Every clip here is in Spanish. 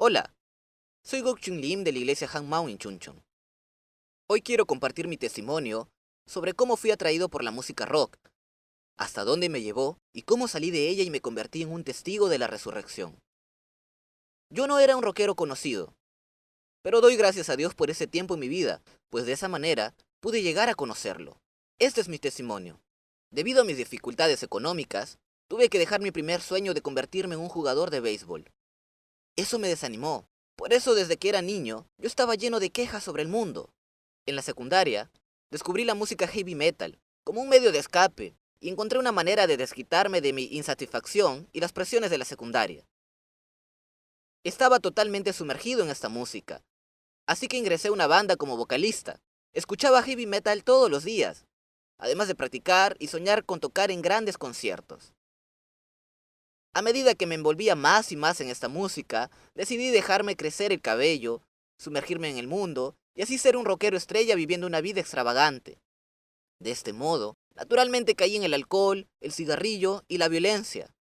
Hola, soy Gok Chun Lim de la iglesia Hangmao en Chuncheon. Hoy quiero compartir mi testimonio sobre cómo fui atraído por la música rock, hasta dónde me llevó y cómo salí de ella y me convertí en un testigo de la resurrección. Yo no era un rockero conocido, pero doy gracias a Dios por ese tiempo en mi vida, pues de esa manera pude llegar a conocerlo. Este es mi testimonio. Debido a mis dificultades económicas, tuve que dejar mi primer sueño de convertirme en un jugador de béisbol. Eso me desanimó. Por eso desde que era niño, yo estaba lleno de quejas sobre el mundo. En la secundaria, descubrí la música heavy metal como un medio de escape y encontré una manera de desquitarme de mi insatisfacción y las presiones de la secundaria. Estaba totalmente sumergido en esta música, así que ingresé a una banda como vocalista. Escuchaba heavy metal todos los días, además de practicar y soñar con tocar en grandes conciertos. A medida que me envolvía más y más en esta música, decidí dejarme crecer el cabello, sumergirme en el mundo y así ser un rockero estrella viviendo una vida extravagante. De este modo, naturalmente caí en el alcohol, el cigarrillo y la violencia.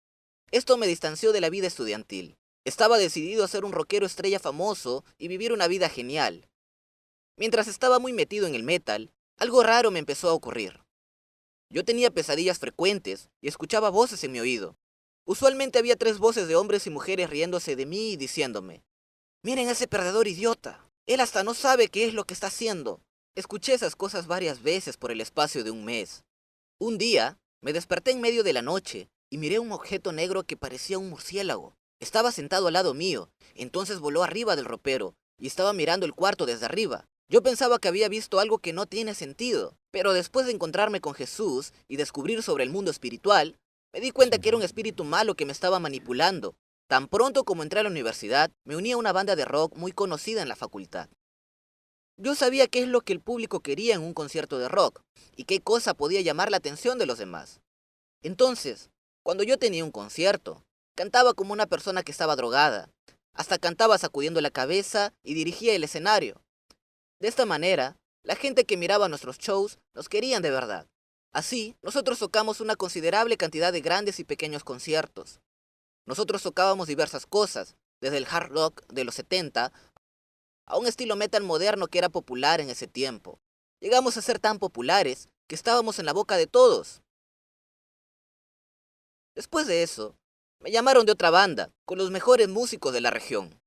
Esto me distanció de la vida estudiantil. Estaba decidido a ser un rockero estrella famoso y vivir una vida genial. Mientras estaba muy metido en el metal, algo raro me empezó a ocurrir. Yo tenía pesadillas frecuentes y escuchaba voces en mi oído. Usualmente había tres voces de hombres y mujeres riéndose de mí y diciéndome: «Miren a ese perdedor idiota. Él hasta no sabe qué es lo que está haciendo». Escuché esas cosas varias veces por el espacio de un mes. Un día, me desperté en medio de la noche y miré un objeto negro que parecía un murciélago. Estaba sentado al lado mío, entonces voló arriba del ropero y estaba mirando el cuarto desde arriba. Yo pensaba que había visto algo que no tiene sentido, pero después de encontrarme con Jesús y descubrir sobre el mundo espiritual, me di cuenta que era un espíritu malo que me estaba manipulando. Tan pronto como entré a la universidad, me uní a una banda de rock muy conocida en la facultad. Yo sabía qué es lo que el público quería en un concierto de rock y qué cosa podía llamar la atención de los demás. Entonces, cuando yo tenía un concierto, cantaba como una persona que estaba drogada. Hasta cantaba sacudiendo la cabeza y dirigía el escenario. De esta manera, la gente que miraba nuestros shows nos querían de verdad. Así, nosotros tocamos una considerable cantidad de grandes y pequeños conciertos. Nosotros tocábamos diversas cosas, desde el hard rock de los 70 a un estilo metal moderno que era popular en ese tiempo. Llegamos a ser tan populares que estábamos en la boca de todos. Después de eso, me llamaron de otra banda, con los mejores músicos de la región,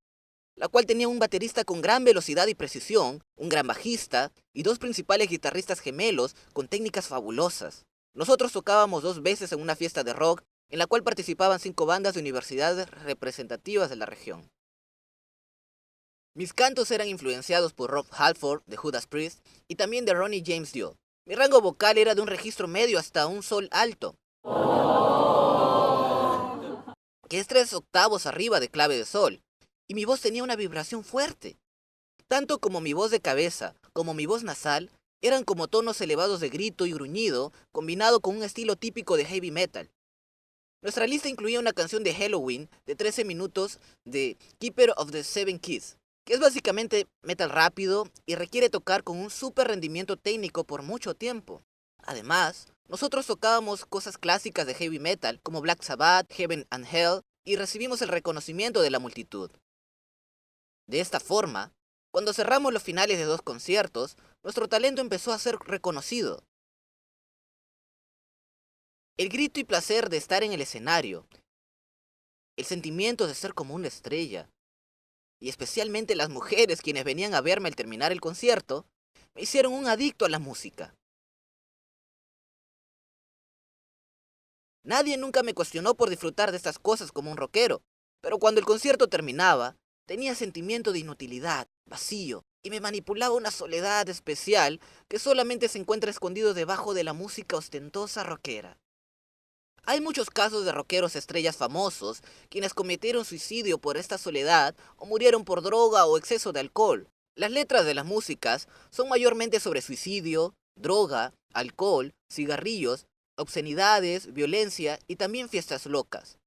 la cual tenía un baterista con gran velocidad y precisión, un gran bajista y dos principales guitarristas gemelos con técnicas fabulosas. Nosotros tocábamos 2 veces en una fiesta de rock en la cual participaban 5 bandas de universidades representativas de la región. Mis cantos eran influenciados por Rob Halford de Judas Priest y también de Ronnie James Dio. Mi rango vocal era de un registro medio hasta un sol alto, que es 3 octavos arriba de clave de sol, y mi voz tenía una vibración fuerte. Tanto como mi voz de cabeza como mi voz nasal eran como tonos elevados de grito y gruñido combinado con un estilo típico de heavy metal. Nuestra lista incluía una canción de Halloween de 13 minutos de Keeper of the Seven Keys, que es básicamente metal rápido y requiere tocar con un super rendimiento técnico por mucho tiempo. Además, nosotros tocábamos cosas clásicas de heavy metal como Black Sabbath, Heaven and Hell y recibimos el reconocimiento de la multitud. De esta forma, cuando cerramos los finales de 2 conciertos, nuestro talento empezó a ser reconocido. El grito y placer de estar en el escenario, el sentimiento de ser como una estrella, y especialmente las mujeres quienes venían a verme al terminar el concierto, me hicieron un adicto a la música. Nadie nunca me cuestionó por disfrutar de estas cosas como un rockero, pero cuando el concierto terminaba, tenía sentimiento de inutilidad, vacío, y me manipulaba una soledad especial que solamente se encuentra escondido debajo de la música ostentosa rockera. Hay muchos casos de rockeros estrellas famosos quienes cometieron suicidio por esta soledad o murieron por droga o exceso de alcohol. Las letras de las músicas son mayormente sobre suicidio, droga, alcohol, cigarrillos, obscenidades, violencia y también fiestas locas.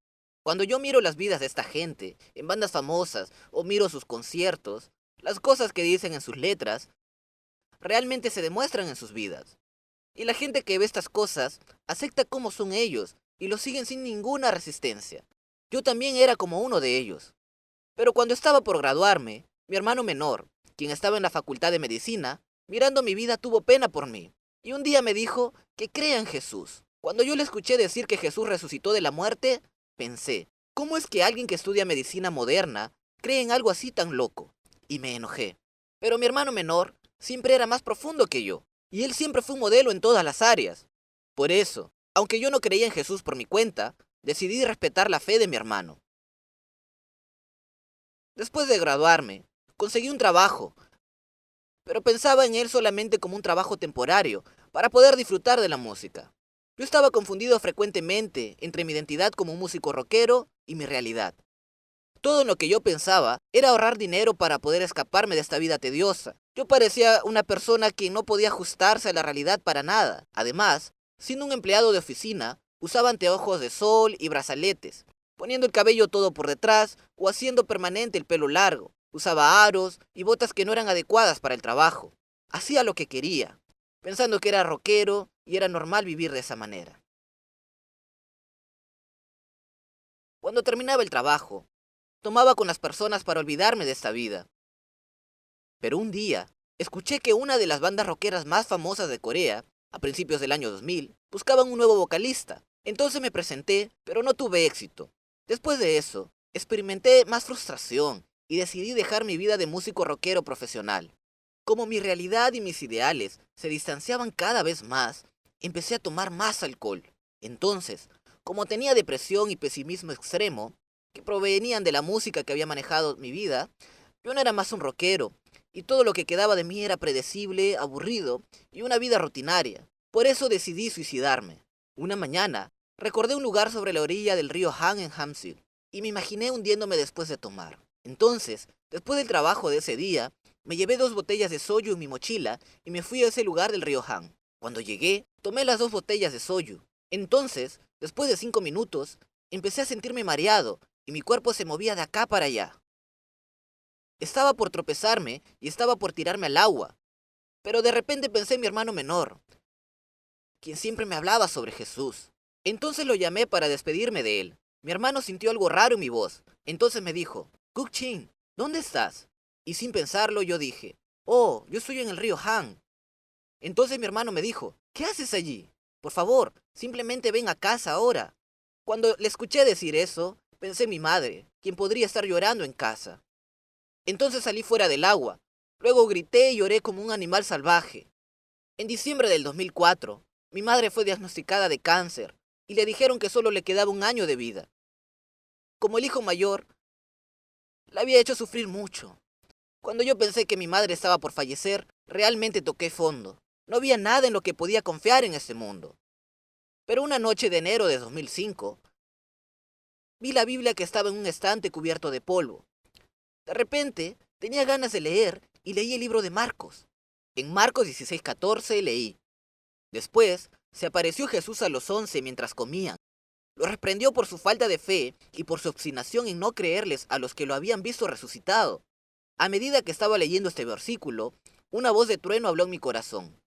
Cuando yo miro las vidas de esta gente en bandas famosas o miro sus conciertos, las cosas que dicen en sus letras realmente se demuestran en sus vidas. Y la gente que ve estas cosas acepta cómo son ellos y los siguen sin ninguna resistencia. Yo también era como uno de ellos. Pero cuando estaba por graduarme, mi hermano menor, quien estaba en la facultad de medicina, mirando mi vida tuvo pena por mí, y un día me dijo que crea en Jesús. Cuando yo le escuché decir que Jesús resucitó de la muerte, pensé, ¿cómo es que alguien que estudia medicina moderna cree en algo así tan loco? Y me enojé. Pero mi hermano menor siempre era más profundo que yo, y él siempre fue un modelo en todas las áreas. Por eso, aunque yo no creía en Jesús por mi cuenta, decidí respetar la fe de mi hermano. Después de graduarme, conseguí un trabajo, pero pensaba en él solamente como un trabajo temporario, para poder disfrutar de la música. Yo estaba confundido frecuentemente entre mi identidad como un músico rockero y mi realidad. Todo lo que yo pensaba era ahorrar dinero para poder escaparme de esta vida tediosa. Yo parecía una persona que no podía ajustarse a la realidad para nada. Además, siendo un empleado de oficina, usaba anteojos de sol y brazaletes, poniendo el cabello todo por detrás o haciendo permanente el pelo largo. Usaba aros y botas que no eran adecuadas para el trabajo. Hacía lo que quería, pensando que era rockero y era normal vivir de esa manera. Cuando terminaba el trabajo, tomaba con las personas para olvidarme de esta vida. Pero un día, escuché que una de las bandas rockeras más famosas de Corea, a principios del año 2000, buscaban un nuevo vocalista. Entonces me presenté, pero no tuve éxito. Después de eso, experimenté más frustración y decidí dejar mi vida de músico rockero profesional. Como mi realidad y mis ideales se distanciaban cada vez más, empecé a tomar más alcohol. Entonces, como tenía depresión y pesimismo extremo, que provenían de la música que había manejado mi vida, yo no era más un rockero, y todo lo que quedaba de mí era predecible, aburrido y una vida rutinaria. Por eso decidí suicidarme. Una mañana, recordé un lugar sobre la orilla del río Han en Hamsil, y me imaginé hundiéndome después de tomar. Entonces, después del trabajo de ese día, me llevé 2 botellas de soju en mi mochila y me fui a ese lugar del río Han. Cuando llegué, tomé las 2 botellas de soju. Entonces, después de 5 minutos, empecé a sentirme mareado y mi cuerpo se movía de acá para allá. Estaba por tropezarme y estaba por tirarme al agua, pero de repente pensé en mi hermano menor, quien siempre me hablaba sobre Jesús. Entonces lo llamé para despedirme de él. Mi hermano sintió algo raro en mi voz. Entonces me dijo, Kuk-chin, ¿dónde estás? Y sin pensarlo yo dije, oh, yo estoy en el río Han. Entonces mi hermano me dijo, ¿qué haces allí? Por favor, simplemente ven a casa ahora. Cuando le escuché decir eso, pensé en mi madre, quien podría estar llorando en casa. Entonces salí fuera del agua. Luego grité y lloré como un animal salvaje. En diciembre del 2004, mi madre fue diagnosticada de cáncer y le dijeron que solo le quedaba un año de vida. Como el hijo mayor, la había hecho sufrir mucho. Cuando yo pensé que mi madre estaba por fallecer, realmente toqué fondo. No había nada en lo que podía confiar en este mundo. Pero una noche de enero de 2005, vi la Biblia que estaba en un estante cubierto de polvo. De repente, tenía ganas de leer y leí el libro de Marcos. En Marcos 16:14 leí. Después, se apareció Jesús a los 11 mientras comían. Lo reprendió por su falta de fe y por su obstinación en no creerles a los que lo habían visto resucitado. A medida que estaba leyendo este versículo, una voz de trueno habló en mi corazón.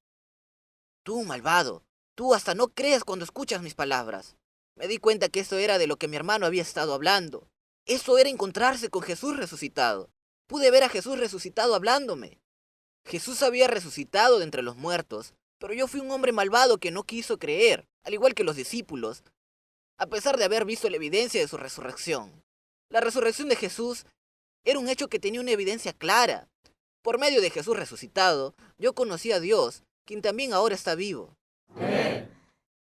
Tú, malvado, tú hasta no crees cuando escuchas mis palabras. Me di cuenta que eso era de lo que mi hermano había estado hablando. Eso era encontrarse con Jesús resucitado. Pude ver a Jesús resucitado hablándome. Jesús había resucitado de entre los muertos, pero yo fui un hombre malvado que no quiso creer, al igual que los discípulos, a pesar de haber visto la evidencia de su resurrección. La resurrección de Jesús era un hecho que tenía una evidencia clara. Por medio de Jesús resucitado, yo conocí a Dios, quien también ahora está vivo.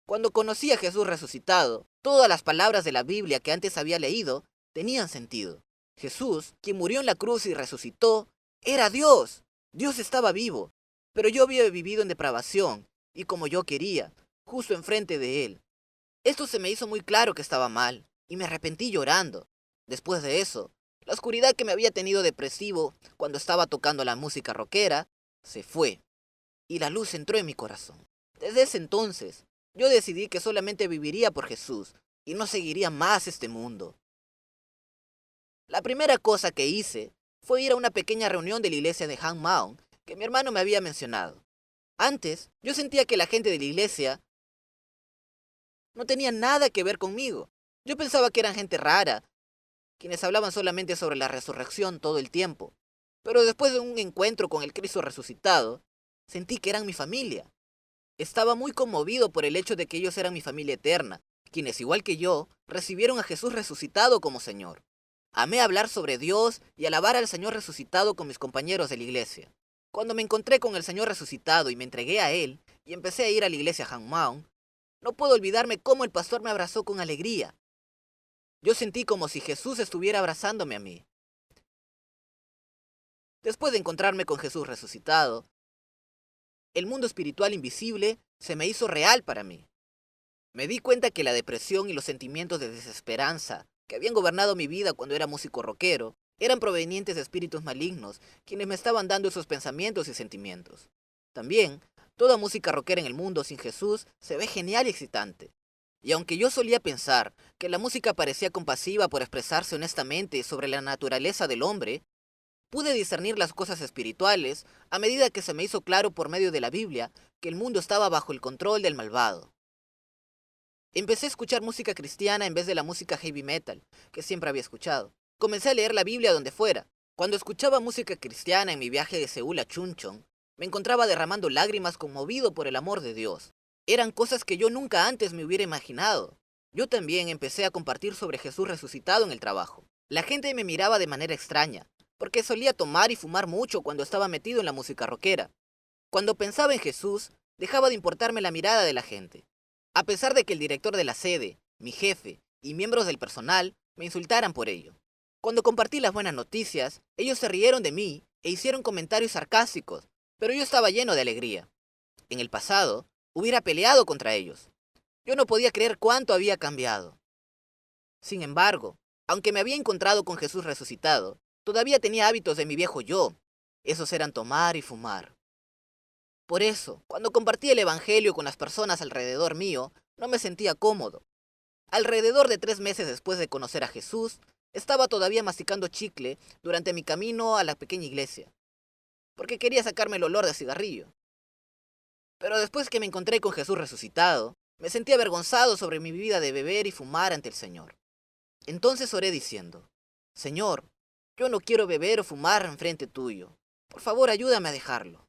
Cuando conocí a Jesús resucitado, todas las palabras de la Biblia que antes había leído tenían sentido. Jesús, quien murió en la cruz y resucitó, era Dios. Dios estaba vivo, pero yo había vivido en depravación, y como yo quería, justo enfrente de Él. Esto se me hizo muy claro que estaba mal, y me arrepentí llorando. Después de eso, la oscuridad que me había tenido depresivo cuando estaba tocando la música rockera, se fue, y la luz entró en mi corazón. Desde ese entonces, yo decidí que solamente viviría por Jesús, y no seguiría más este mundo. La primera cosa que hice fue ir a una pequeña reunión de la iglesia de Hangmaon que mi hermano me había mencionado. Antes, yo sentía que la gente de la iglesia no tenía nada que ver conmigo. Yo pensaba que eran gente rara, quienes hablaban solamente sobre la resurrección todo el tiempo. Pero después de un encuentro con el Cristo resucitado, sentí que eran mi familia. Estaba muy conmovido por el hecho de que ellos eran mi familia eterna, quienes, igual que yo, recibieron a Jesús resucitado como Señor. Amé hablar sobre Dios y alabar al Señor resucitado con mis compañeros de la iglesia. Cuando me encontré con el Señor resucitado y me entregué a Él, y empecé a ir a la iglesia Hangmaung, no puedo olvidarme cómo el pastor me abrazó con alegría. Yo sentí como si Jesús estuviera abrazándome a mí. Después de encontrarme con Jesús resucitado, el mundo espiritual invisible se me hizo real para mí. Me di cuenta que la depresión y los sentimientos de desesperanza que habían gobernado mi vida cuando era músico rockero eran provenientes de espíritus malignos, quienes me estaban dando esos pensamientos y sentimientos. También, toda música rockera en el mundo sin Jesús se ve genial y excitante. Y aunque yo solía pensar que la música parecía compasiva por expresarse honestamente sobre la naturaleza del hombre, pude discernir las cosas espirituales a medida que se me hizo claro por medio de la Biblia que el mundo estaba bajo el control del malvado. Empecé a escuchar música cristiana en vez de la música heavy metal, que siempre había escuchado. Comencé a leer la Biblia donde fuera. Cuando escuchaba música cristiana en mi viaje de Seúl a Chuncheon, me encontraba derramando lágrimas conmovido por el amor de Dios. Eran cosas que yo nunca antes me hubiera imaginado. Yo también empecé a compartir sobre Jesús resucitado en el trabajo. La gente me miraba de manera extraña, porque solía tomar y fumar mucho cuando estaba metido en la música rockera. Cuando pensaba en Jesús, dejaba de importarme la mirada de la gente. A pesar de que el director de la sede, mi jefe y miembros del personal me insultaran por ello. Cuando compartí las buenas noticias, ellos se rieron de mí e hicieron comentarios sarcásticos, pero yo estaba lleno de alegría. En el pasado, hubiera peleado contra ellos. Yo no podía creer cuánto había cambiado. Sin embargo, aunque me había encontrado con Jesús resucitado, todavía tenía hábitos de mi viejo yo. Esos eran tomar y fumar. Por eso, cuando compartí el Evangelio con las personas alrededor mío, no me sentía cómodo. Alrededor de 3 meses después de conocer a Jesús, estaba todavía masticando chicle durante mi camino a la pequeña iglesia, porque quería sacarme el olor de cigarrillo. Pero después que me encontré con Jesús resucitado, me sentí avergonzado sobre mi vida de beber y fumar ante el Señor. Entonces oré diciendo, Señor, yo no quiero beber o fumar enfrente tuyo. Por favor, ayúdame a dejarlo.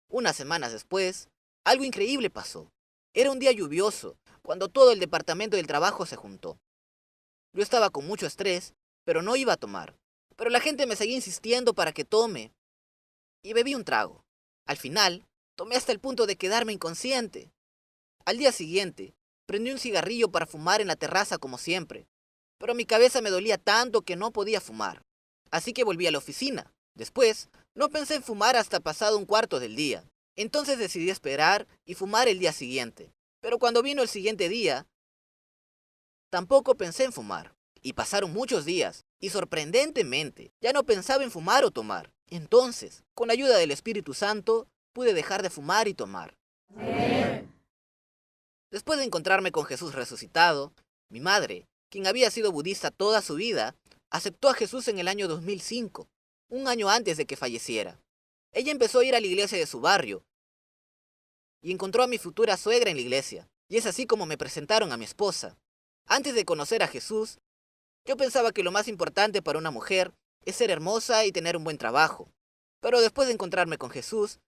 Unas semanas después, algo increíble pasó. Era un día lluvioso, cuando todo el departamento del trabajo se juntó. Yo estaba con mucho estrés, pero no iba a tomar. Pero la gente me seguía insistiendo para que tome, y bebí un trago. Al final, tomé hasta el punto de quedarme inconsciente. Al día siguiente, prendí un cigarrillo para fumar en la terraza como siempre, pero mi cabeza me dolía tanto que no podía fumar. Así que volví a la oficina. Después, no pensé en fumar hasta pasado un cuarto del día. Entonces decidí esperar y fumar el día siguiente. Pero cuando vino el siguiente día, tampoco pensé en fumar. Y pasaron muchos días, y sorprendentemente, ya no pensaba en fumar o tomar. Entonces, con la ayuda del Espíritu Santo, pude dejar de fumar y tomar. Amén. Después de encontrarme con Jesús resucitado, mi madre, quien había sido budista toda su vida, aceptó a Jesús en el año 2005, un año antes de que falleciera. Ella empezó a ir a la iglesia de su barrio y encontró a mi futura suegra en la iglesia, y es así como me presentaron a mi esposa. Antes de conocer a Jesús, yo pensaba que lo más importante para una mujer es ser hermosa y tener un buen trabajo. Pero después de encontrarme con Jesús,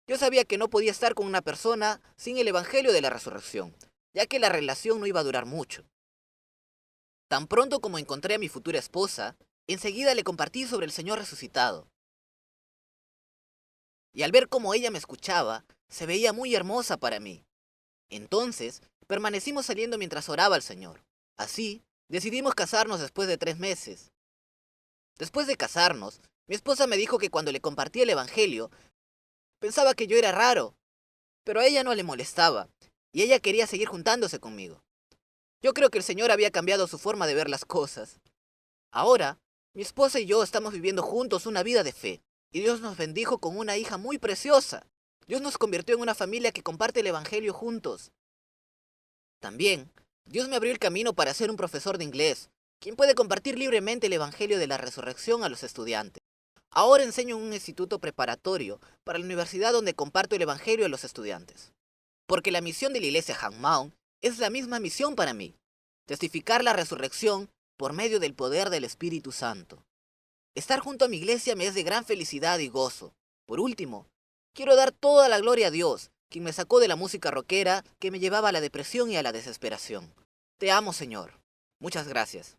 yo sabía que no podía estar con una persona sin el Evangelio de la Resurrección, ya que la relación no iba a durar mucho. Tan pronto como encontré a mi futura esposa, enseguida le compartí sobre el Señor resucitado. Y al ver cómo ella me escuchaba, se veía muy hermosa para mí. Entonces, permanecimos saliendo mientras oraba al Señor. Así, decidimos casarnos después de 3 meses. Después de casarnos, mi esposa me dijo que cuando le compartí el Evangelio, pensaba que yo era raro, pero a ella no le molestaba, y ella quería seguir juntándose conmigo. Yo creo que el Señor había cambiado su forma de ver las cosas. Ahora, mi esposa y yo estamos viviendo juntos una vida de fe, y Dios nos bendijo con una hija muy preciosa. Dios nos convirtió en una familia que comparte el Evangelio juntos. También, Dios me abrió el camino para ser un profesor de inglés, quien puede compartir libremente el Evangelio de la Resurrección a los estudiantes. Ahora enseño en un instituto preparatorio para la universidad donde comparto el Evangelio a los estudiantes. Porque la misión de la iglesia Hangmaung es la misma misión para mí: testificar la resurrección por medio del poder del Espíritu Santo. Estar junto a mi iglesia me es de gran felicidad y gozo. Por último, quiero dar toda la gloria a Dios, quien me sacó de la música rockera que me llevaba a la depresión y a la desesperación. Te amo, Señor. Muchas gracias.